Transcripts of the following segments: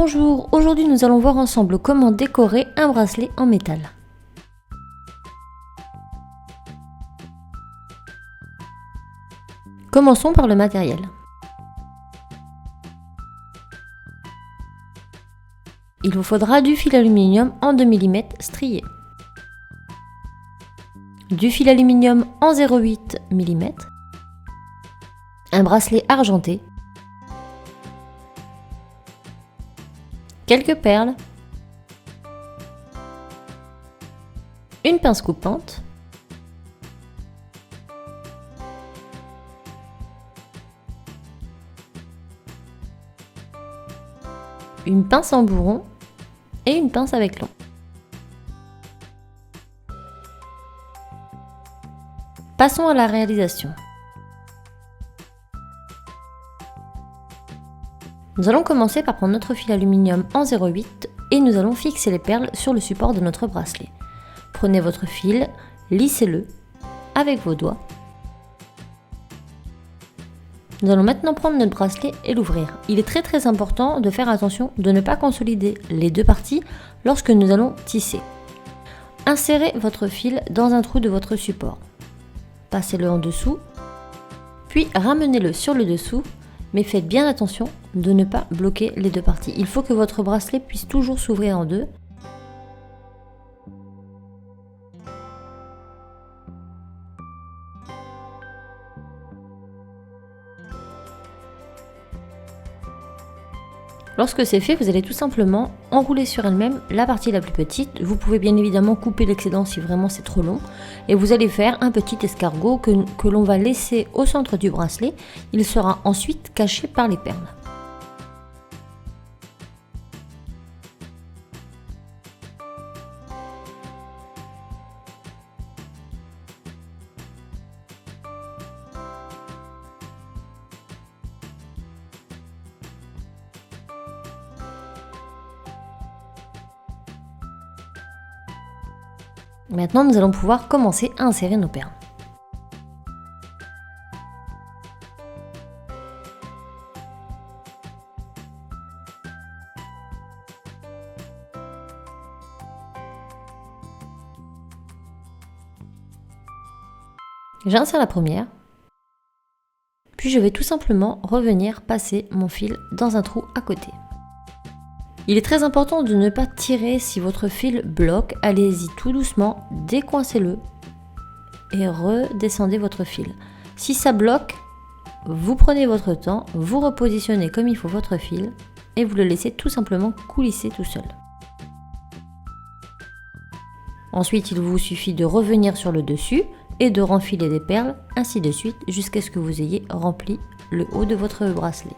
Bonjour, aujourd'hui nous allons voir ensemble comment décorer un bracelet en métal. Commençons par le matériel. Il vous faudra du fil aluminium en 2 mm strié, du fil aluminium en 0,8 mm, un bracelet argenté, quelques perles, une pince coupante, une pince en bourron et une pince avec long. Passons à la réalisation. Nous allons commencer par prendre notre fil aluminium en 0,8 et nous allons fixer les perles sur le support de notre bracelet. Prenez votre fil, lissez-le avec vos doigts. Nous allons maintenant prendre notre bracelet et l'ouvrir. Il est très important de faire attention de ne pas consolider les deux parties lorsque nous allons tisser. Insérez votre fil dans un trou de votre support. Passez-le en dessous, puis ramenez-le sur le dessous, mais faites bien attention de ne pas bloquer les deux parties. Il faut que votre bracelet puisse toujours s'ouvrir en deux. Lorsque c'est fait, vous allez tout simplement enrouler sur elle-même la partie la plus petite. Vous pouvez bien évidemment couper l'excédent si vraiment c'est trop long. Et vous allez faire un petit escargot que l'on va laisser au centre du bracelet. Il sera ensuite caché par les perles. Maintenant, nous allons pouvoir commencer à insérer nos perles. J'insère la première, puis je vais tout simplement revenir passer mon fil dans un trou à côté. Il est très important de ne pas tirer si votre fil bloque. Allez-y tout doucement, décoincez-le et redescendez votre fil. Si ça bloque, vous prenez votre temps, vous repositionnez comme il faut votre fil et vous le laissez tout simplement coulisser tout seul. Ensuite, il vous suffit de revenir sur le dessus et de renfiler des perles, ainsi de suite, jusqu'à ce que vous ayez rempli le haut de votre bracelet.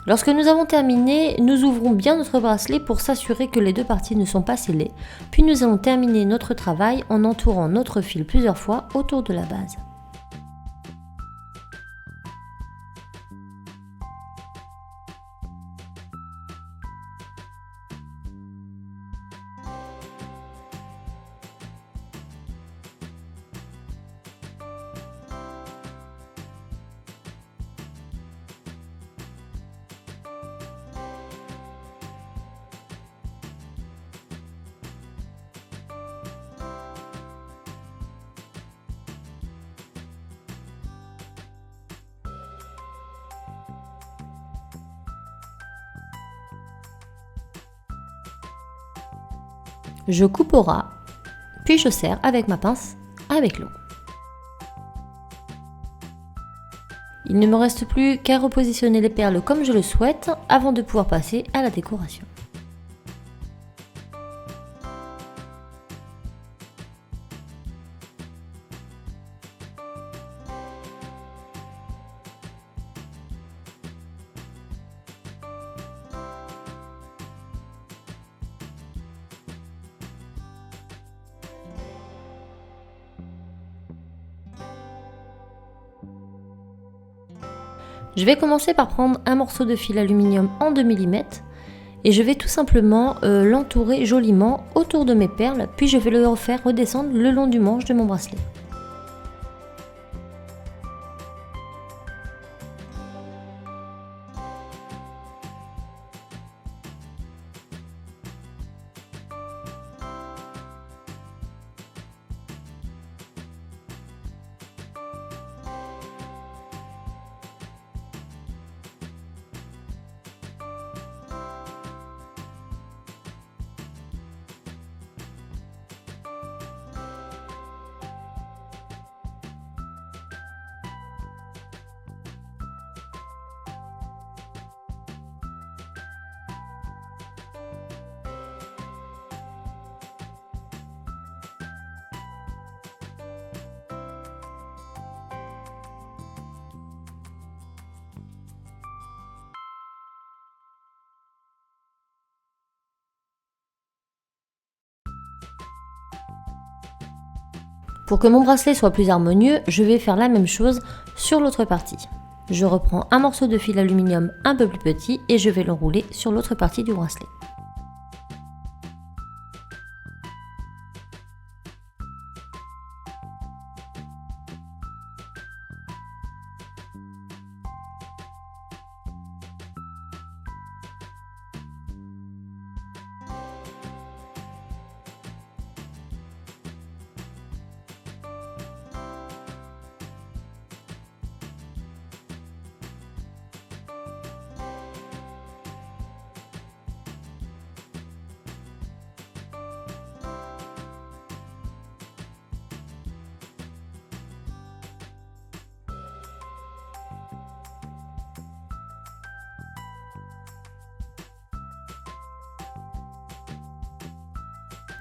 Lorsque nous avons terminé, nous ouvrons bien notre bracelet pour s'assurer que les deux parties ne sont pas scellées, puis nous allons terminer notre travail en entourant notre fil plusieurs fois autour de la base. Je coupe au ras, puis je serre avec ma pince avec l'eau. Il ne me reste plus qu'à repositionner les perles comme je le souhaite avant de pouvoir passer à la décoration. Je vais commencer par prendre un morceau de fil aluminium en 2 mm et je vais tout simplement l'entourer joliment autour de mes perles, puis je vais le refaire redescendre le long du manche de mon bracelet. Pour que mon bracelet soit plus harmonieux, je vais faire la même chose sur l'autre partie. Je reprends un morceau de fil aluminium un peu plus petit et je vais l'enrouler sur l'autre partie du bracelet.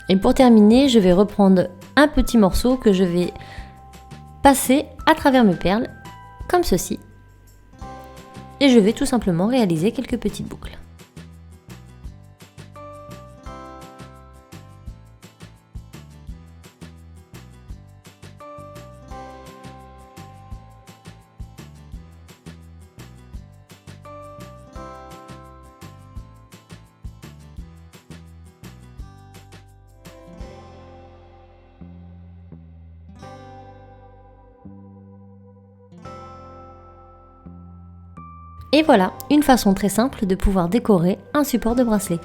Et pour terminer, je vais reprendre un petit morceau que je vais passer à travers mes perles, comme ceci. Et je vais tout simplement réaliser quelques petites boucles. Et voilà, une façon très simple de pouvoir décorer un support de bracelet.